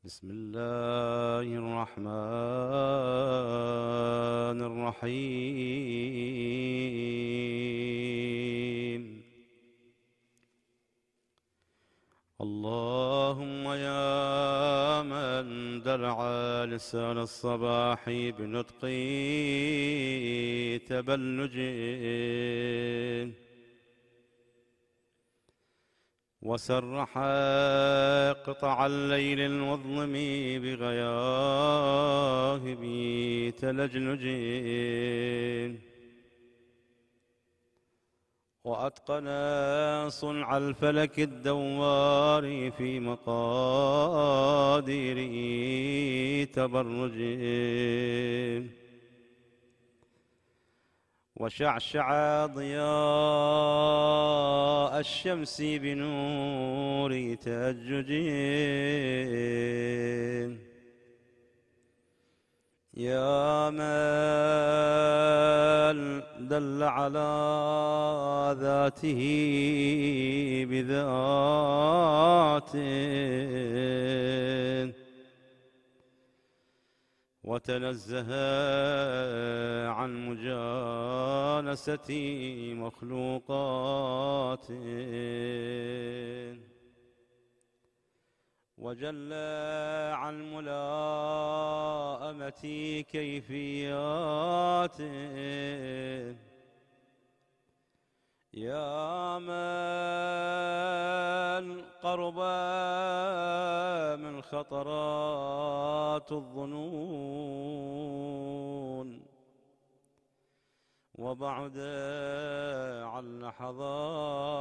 بسم الله الرحمن الرحيم. اللهم يا من دلع لسان الصباح بنطق تبلج، وسرح قطع الليل المظلم بغياهب تلجلج، وأتقن صنع الفلك الدوار في مقادير تبرج، وشعشع ضياء الشمس بنور تأجج. يا من دل على ذاته بذاته، وتنزه عن مجانسة مخلوقات، وجل عن ملاءمة كيفيات. يا من قرب من خطرات الظنون، وبعد عن لحظات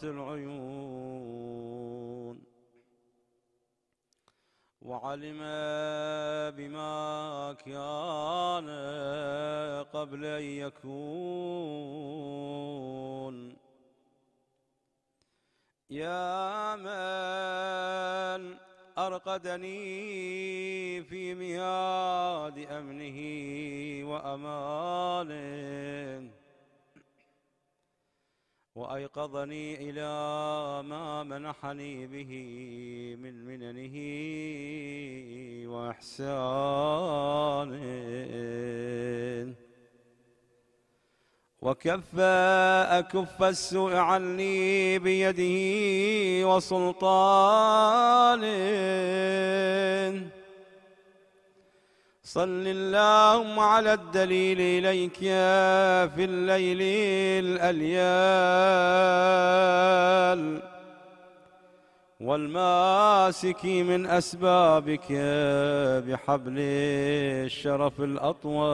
العيون، وعلم بما كان قبل أن يكون. يا من أرقدني في مياد أمنه وأمانه، وأيقظني إلى ما منحني به من مننه وإحسانه، وكف أكف السوء عني بيده وسلطانه. صل اللهم على الدليل إليك في الليل الأليال، والماسك من أسبابك بحبل الشرف الأطول،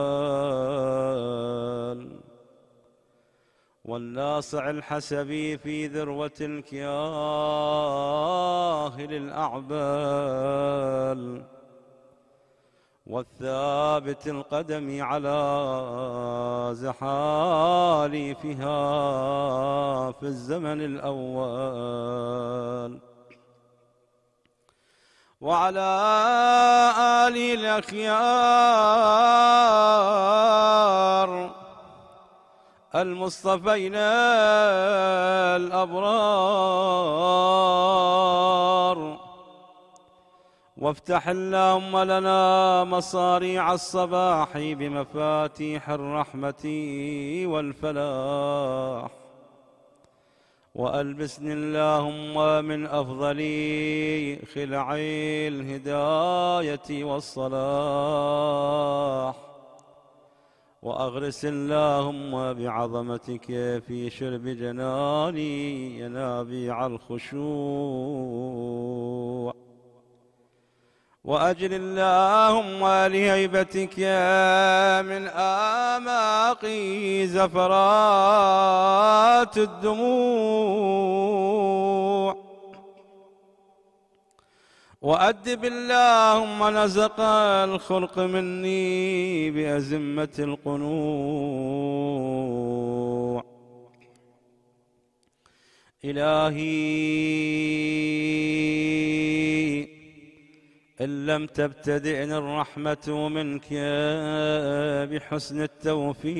والناصع الحسبي في ذروة الكياهل الأعبال، والثابت القدم على زحالفها في الزمن الأول، وعلى آله الأخيار المصطفين الأبرار. وافتح اللهم لنا مصاريع الصباح بمفاتيح الرحمة والفلاح، وألبسني اللهم من أفضل خلع الهداية والصلاح، وأغرس اللهم بعظمتك في شرب جناني ينابيع الخشوع، وأجل اللهم لهيبتك من آماق زفرات الدموع، وأدب اللهم نزق الخلق مني بأزمة القنوع. إلهي إن لم تبتدئني الرحمة منك بحسن التوفيق،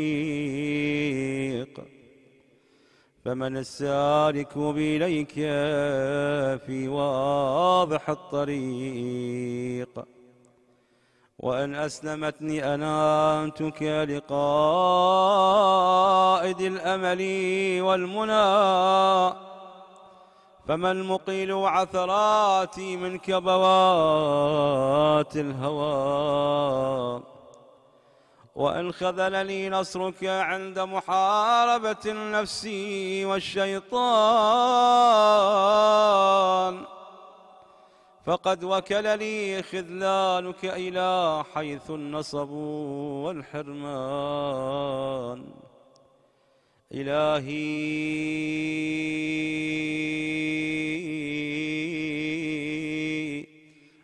فمن السالك بإليك في واضح الطريق. وإن أسلمتني أنامتك لقائد الأمل والمنى، فما المقيل عثراتي من كبوات الهوى. وإن خذلني نصرك عند محاربة النفس والشيطان، فقد وكلني خذلانك إلى حيث النصب والحرمان. إلهي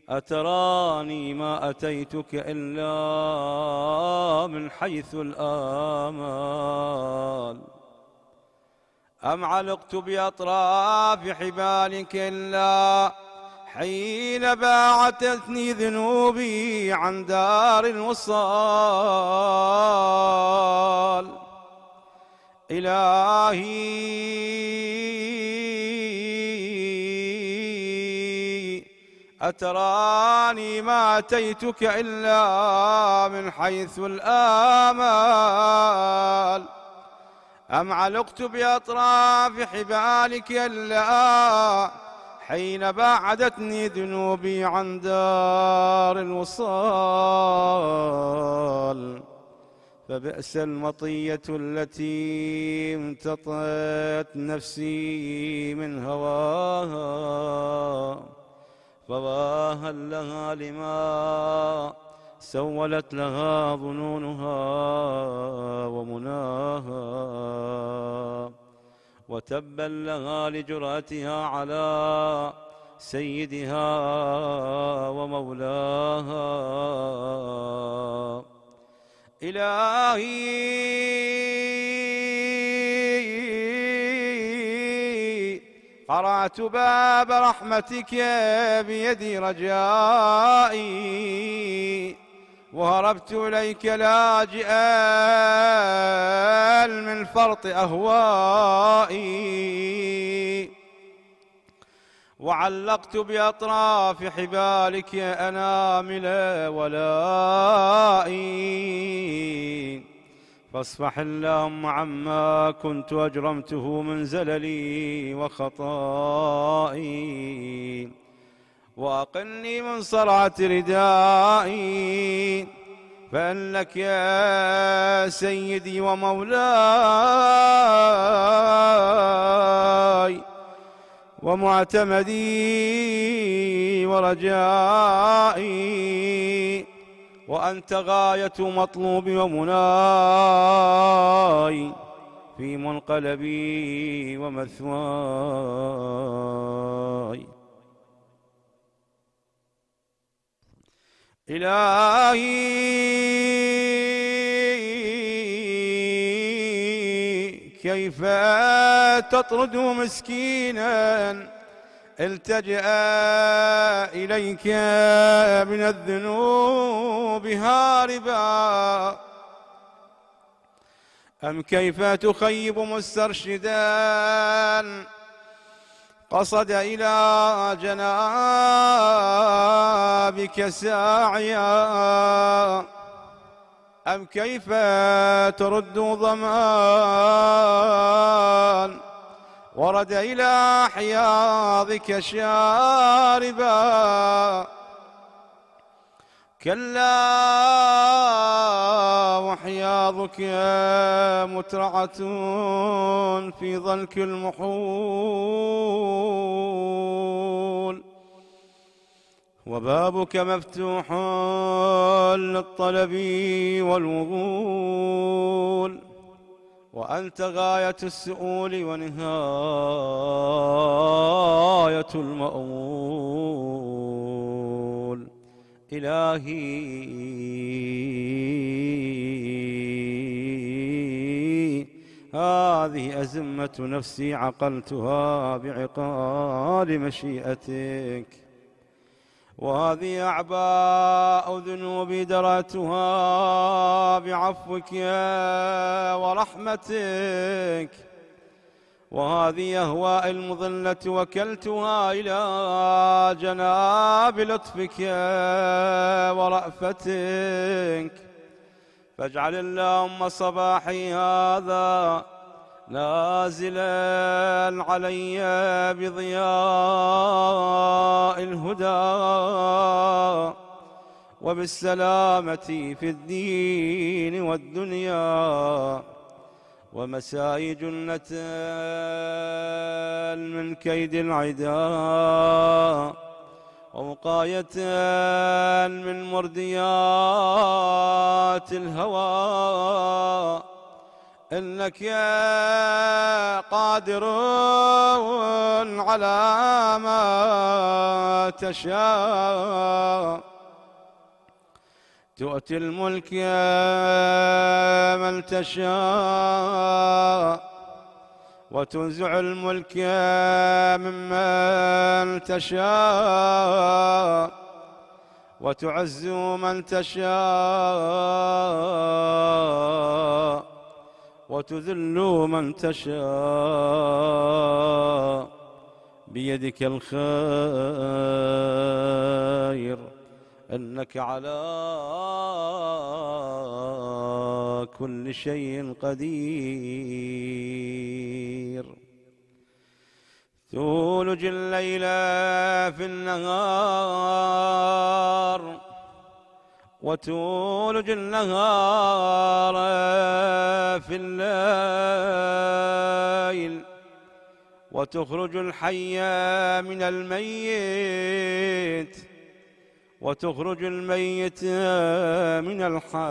أتراني ما أتيتك إلا من حيث الآمال، أم علقت بأطراف حبالك إلا حين باعتتني ذنوبي عن دار الوصال. إلهي أتراني ما أتيتك إلا من حيث الآمال، أم علقت بأطراف حبالك إلا حين باعدتني ذنوبي عن دار الوصال. فبئس المطية التي امتطت نفسي من هواها، فواها لها لما سولت لها ظنونها ومناها، وتبا لها لجرأتها على سيدها ومولاها. إلهي قرعت باب رحمتك بيدي رجائي، وهربت إليك لاجئا من فرط أهوائي، وعلقت بأطراف حبالك أنامل ولائي. فاصفح اللهم عما كنت أجرمته من زللي وخطائي، وأقلني من صرعة ردائي، فإنك يا سيدي ومولاي ومعتمدي ورجائي، وأنت غاية مطلوبي ومناي في منقلبي ومثواي. إلهي كيف تطرد مسكينا التجأ إليك من الذنوب هاربا، أم كيف تخيب مسترشدا قصد إلى جنابك ساعيا، أم كيف ترد ظمآن ورد إلى حياضك شاربا. كلا وحياضك مترعة في ضنك المحول، وبابك مفتوح للطلب والوغول، وأنت غاية السؤول ونهاية المأمول. إلهي هذه أزمة نفسي عقلتها بعقال مشيئتك، وهذه أعباء ذنوبي درأتها بعفوك ورحمتك، وهذه أهواء المضلة وكلتها إلى جناب لطفك ورأفتك، فاجعل اللهم صباحي هذا نازلا علي بضياء الهدى وبالسلامة في الدين والدنيا، ومساء جنة من كيد العداء، ووقاية من مرديات الهوى، إنك يا قادر على ما تشاء، تؤتي الملك يا من تشاء، وتنزع الملك ممن تشاء، وتعز من تشاء، وتذل من تشاء، بيدك الخير، إنك على كل شيء قدير. تولج الليل في النهار، وتولج النهار في الليل، وتخرج الحي من الميت، وتخرج الميت من الحي،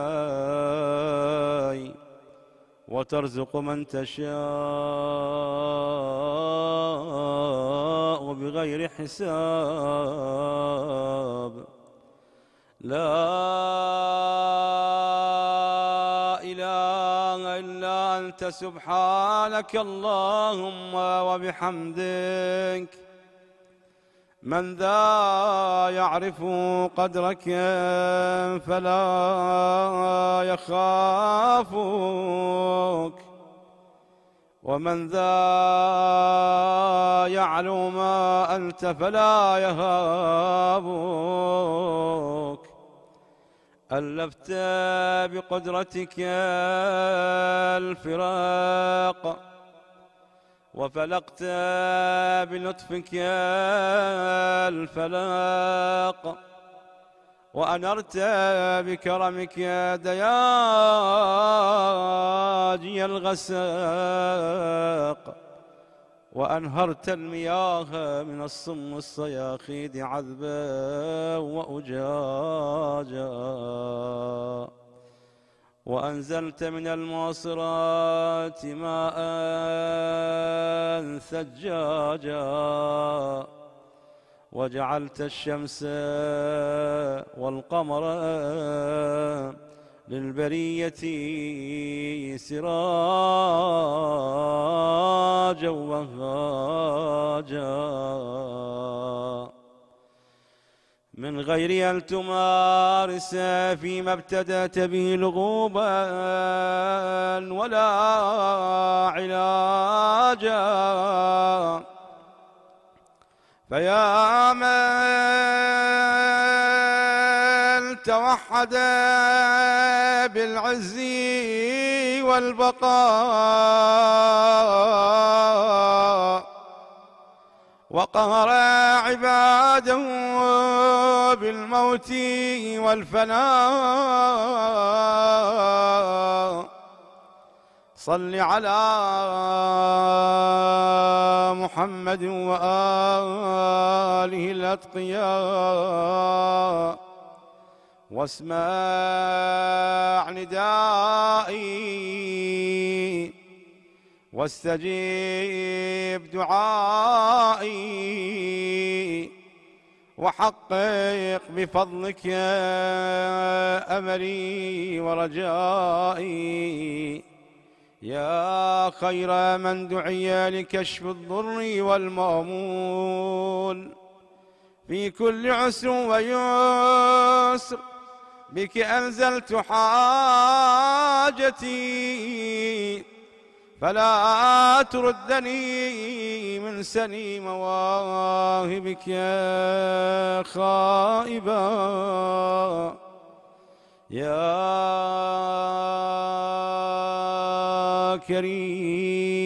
وترزق من تشاء بغير حساب. لا إله إلا أنت سبحانك اللهم وبحمدك. من ذا يعرف قدرك فلا يخافك، ومن ذا يعلم ما أنت فلا يهابك. ألفت بقدرتك الفراق، وفلقت بلطفك الفلاق، وأنرت بكرمك دياجي الغساق، وأنهرت المياه من الصم الصياخيد عذبا وأجاجا، وأنزلت من المعصرات ماء ثجاجا، وجعلت الشمس والقمر للبرية سراجا وهاجا، من غير أن تمارس فيما ابتدأت به لغوبا ولا علاجا. فيا من توحد بالعز والبقاء، وقهر عباده بالموت والفناء، صل على محمد وآله الأتقياء، واسمع ندائي، واستجيب دعائي، وحقق بفضلك أملي ورجائي، يا خير من دعي لكشف الضر والمأمول في كل عسر ويسر. بك أنزلت حاجتي فلا تردني من سني مواهبك يا خائبا يا كريم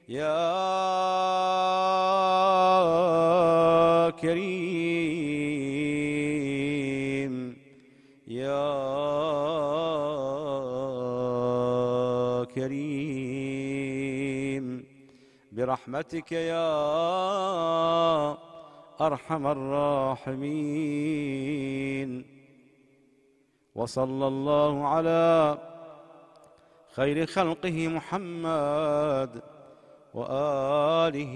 يا كريم يا كريم برحمتك يا أرحم الراحمين. وصلى الله على خير خلقه محمد وآله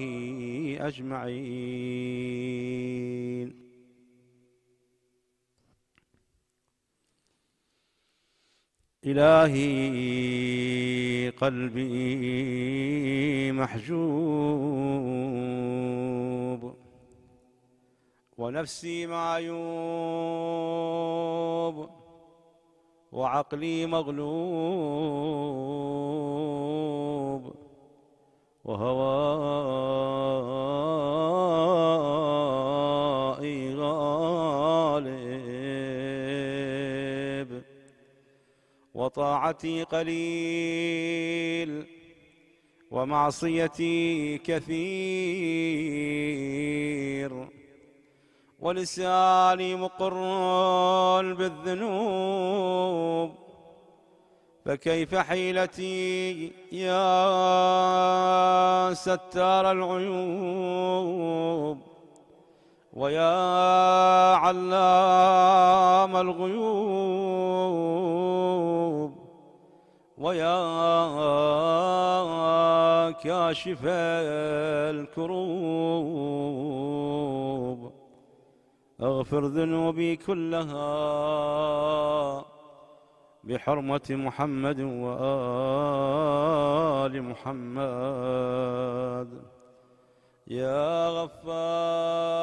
أجمعين. إلهي قلبي محجوب ونفسي معيوب وعقلي مغلوب وهوائي غالب وطاعتي قليل ومعصيتي كثير ولساني مقر بالذنوب فكيف حيلتي يا ستار العيوب ويا علام الغيوب ويا كاشف الكروب اغفر ذنوبي كلها بحرمة محمد وآل محمد. يا غفار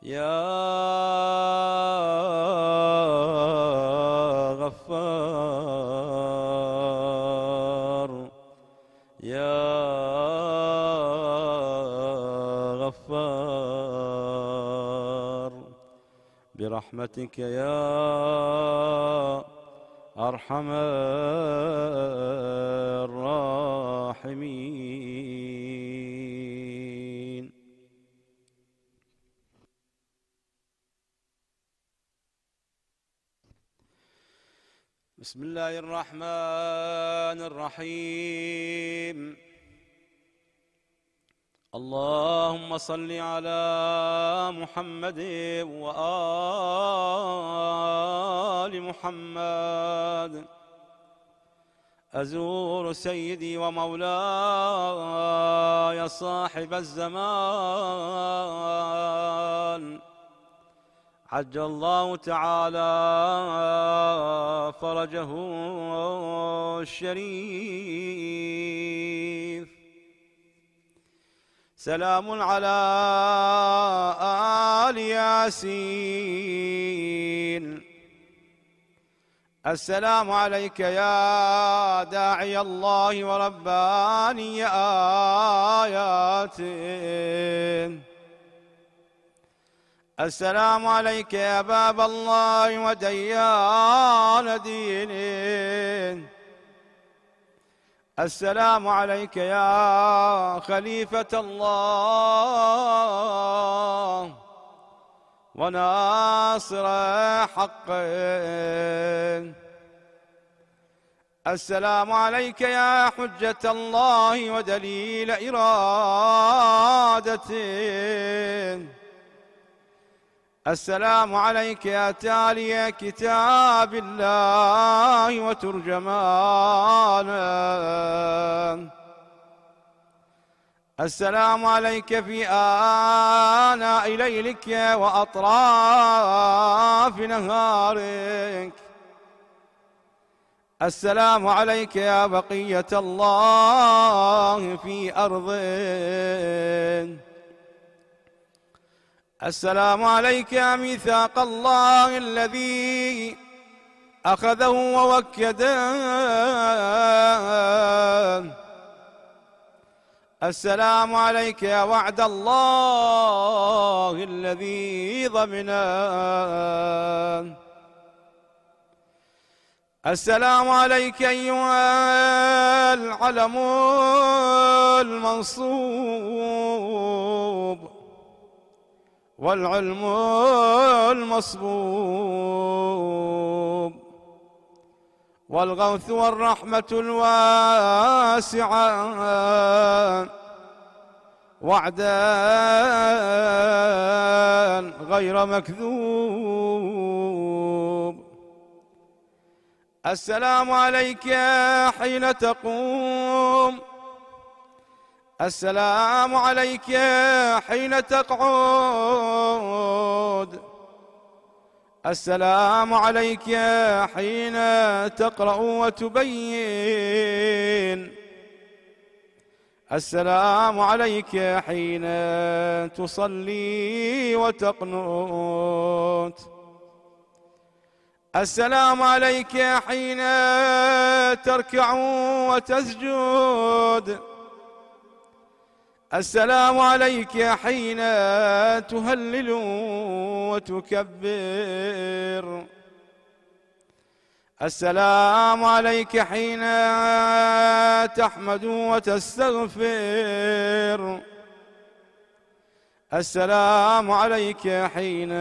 يا غفار يا غفار برحمتك يا أرحم الراحمين. بسم الله الرحمن الرحيم. اللهم صل على محمد وآل محمد. أزور سيدي ومولاي صاحب الزمان عجل الله تعالى فرجه الشريف. سلام على آل ياسين. السلام عليك يا داعي الله ورباني آياته. السلام عليك يا باب الله وديان دينه. السلام عليك يا خليفة الله وناصر حق. السلام عليك يا حجة الله ودليل إرادته. السلام عليك يا تالي كتاب الله وترجمانه. السلام عليك في آناء ليلك وأطراف نهارك. السلام عليك يا بقية الله في أرضه. السلام عليك يا ميثاق الله الذي أخذه ووكده. السلام عليك يا وعد الله الذي ضمنا. السلام عليك أيها العلم المنصوب والعلم المصبوب والغوث والرحمة الواسعة وعدا غير مكذوب. السلام عليك حين تقوم. السلام عليك حين تقعد. السلام عليك حين تقرأ وتبين. السلام عليك حين تصلي وتقنت. السلام عليك حين تركع وتسجد. السلام عليك حين تهلل وتكبر. السلام عليك حين تحمد وتستغفر. السلام عليك حين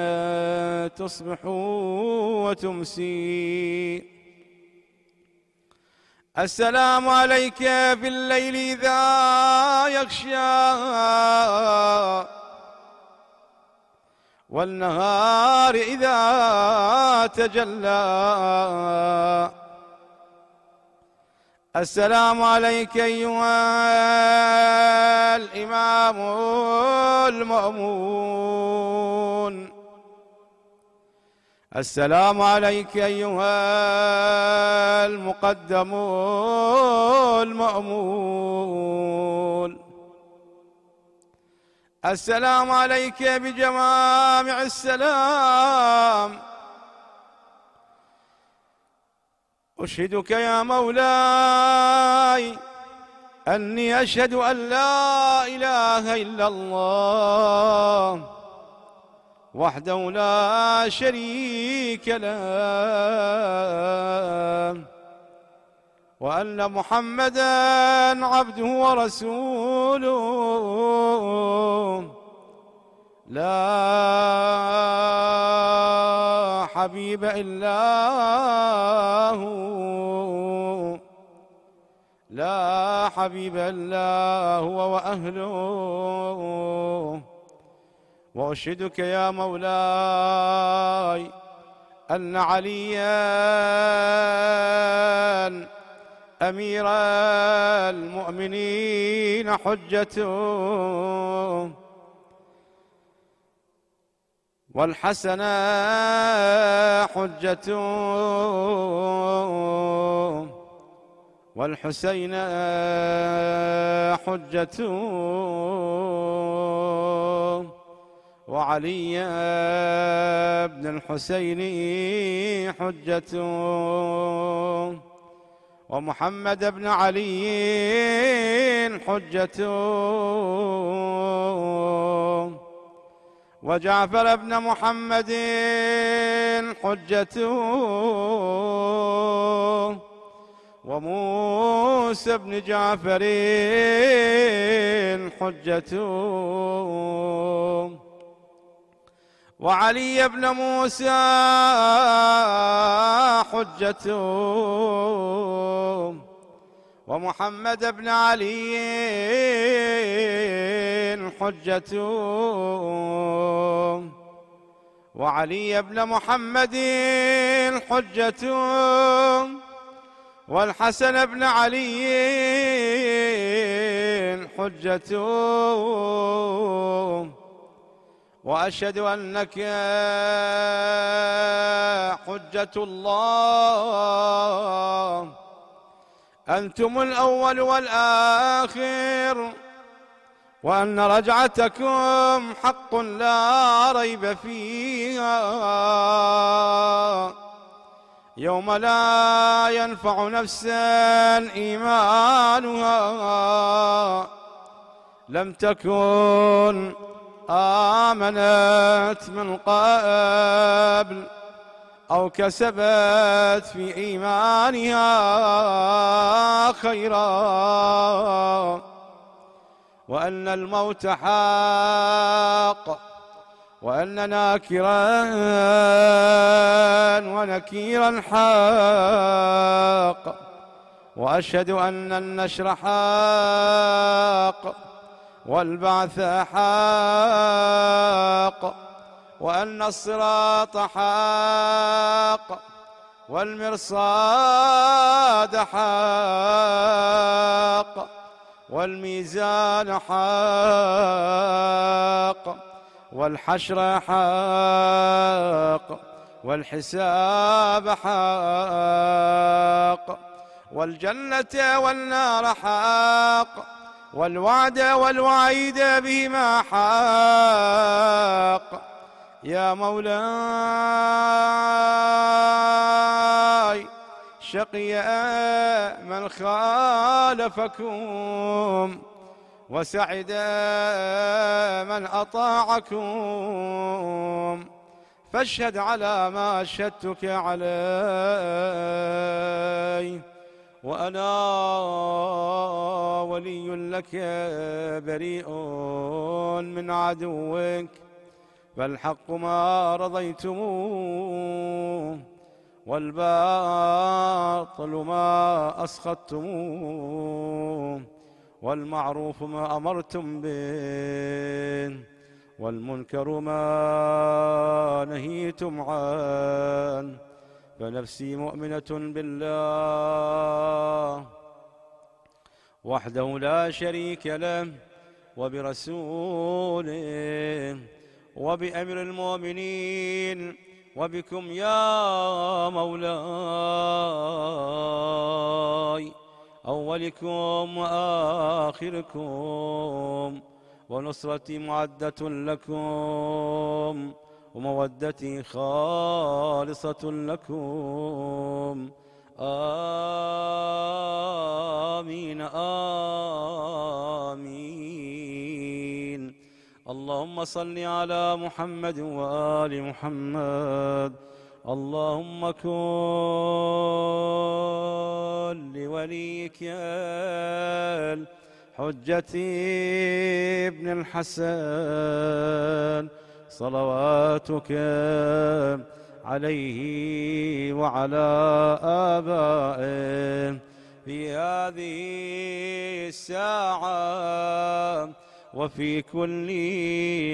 تصبح وتمسي. السلام عليك في الليل إذا يغشى والنهار إذا تجلى. السلام عليك أيها الإمام المأمون. السلام عليك أيها المقدم المأمون. السلام عليك بجوامع السلام. أشهدك يا مولاي أني أشهد أن لا إله إلا الله وحده لا شريك له وأن محمدًا عبده ورسوله لا حبيب إلا هو لا حبيب إلا هو وأهله. وأشهدك يا مولاي أن عليًا أمير المؤمنين حجته والحسن حجته والحسين حجته وعلي بن الحسين حجته ومحمد بن علي حجته وجعفر بن محمد حجته وموسى بن جعفر حجته وعلي بن موسى حجته ومحمد بن علي حجته وعلي بن محمد حجته والحسن بن علي حجته. وأشهد أنك حجة الله أنتم الأول والآخر وأن رجعتكم حق لا ريب فيها يوم لا ينفع نفسا إيمانها لم تكن آمنت من قبل أو كسبت في إيمانها خيرا، وأن الموت حق، وأن ناكرا ونكيرا حق، وأشهد أن النشر حق، والبعث حق، وأن الصراط حق، والمرصاد حق، والميزان حق، والحشر حق، والحساب حق، والجنة والنار حق، والوعد والوعيد بهما حق. يا مولاي شقي من خالفكم، وسعد من أطاعكم، فاشهد على ما أشهدتك عليه، وأنا ولي لك بريء من عدوك، فالحق ما رضيتموه، والباطل ما أسخطتموه، والمعروف ما أمرتم به، والمنكر ما نهيتم عنه. فنفسي مؤمنة بالله وحده لا شريك له، وبرسوله، وبأمر المؤمنين، وبكم يا مولاي، أولكم وآخركم، ونصرتي معدة لكم، ومودتي خالصة لكم. آمين آمين. اللهم صل على محمد وآل محمد. اللهم كن لوليك الحجة ابن الحسن صلواتك عليه وعلى آبائه في هذه الساعة وفي كل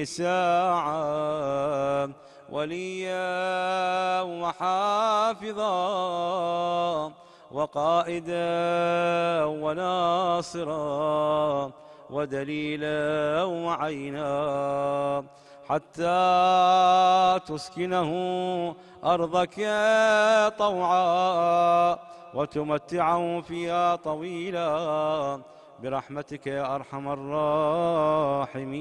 ساعة، وليا وحافظا وقائدا وناصرا ودليلا وعينا، حتى تسكنه أرضك طوعا وتمتعه فيها طويلا برحمتك يا أرحم الراحمين.